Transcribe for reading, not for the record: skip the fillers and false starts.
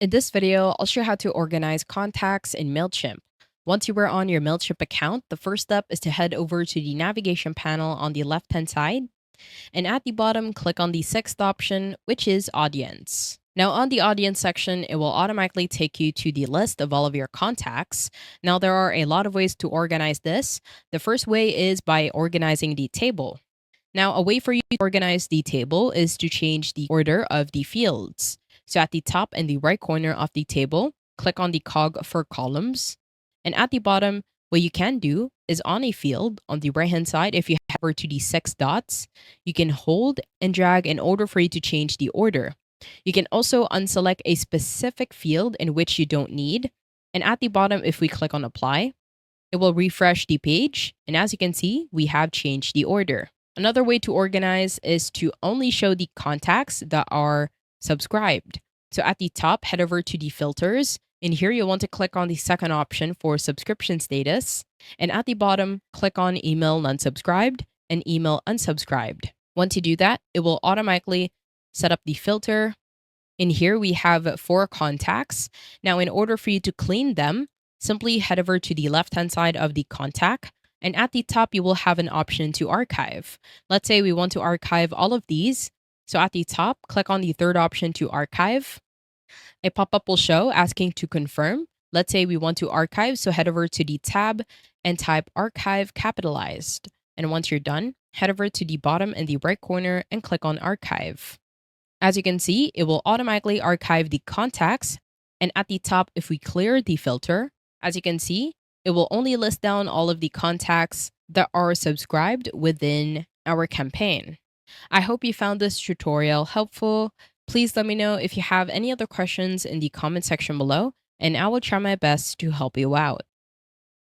In this video, I'll show you how to organize contacts in Mailchimp. Once you are on your Mailchimp account, the first step is to head over to the navigation panel on the left-hand side. And at the bottom, click on the sixth option, which is Audience. Now, on the Audience section, it will automatically take you to the list of all of your contacts. Now, there are a lot of ways to organize this. The first way is by organizing the table. Now, a way for you to organize the table is to change the order of the fields. So at the top in the right corner of the table, click on the cog for columns. And at the bottom, what you can do is on a field on the right-hand side, if you hover to the six dots, you can hold and drag in order for you to change the order. You can also unselect a specific field in which you don't need. And at the bottom, if we click on apply, it will refresh the page. And as you can see, we have changed the order. Another way to organize is to only show the contacts that are subscribed. So at the top, head over to the filters. And here you'll want to click on the second option for subscription status. And at the bottom, click on email non-subscribed and email unsubscribed. Once you do that, it will automatically set up the filter. In here, we have 4 contacts. Now, in order for you to clean them, simply head over to the left-hand side of the contact. And at the top, you will have an option to archive. Let's say we want to archive all of these. So at the top, click on the third option to archive. A pop-up will show asking to confirm. Let's say we want to archive, so head over to the tab and type archive capitalized. And once you're done, head over to the bottom in the right corner and click on archive. As you can see, it will automatically archive the contacts. And at the top, if we clear the filter, as you can see, it will only list down all of the contacts that are subscribed within our campaign. I hope you found this tutorial helpful. Please let me know if you have any other questions in the comment section below, and I will try my best to help you out.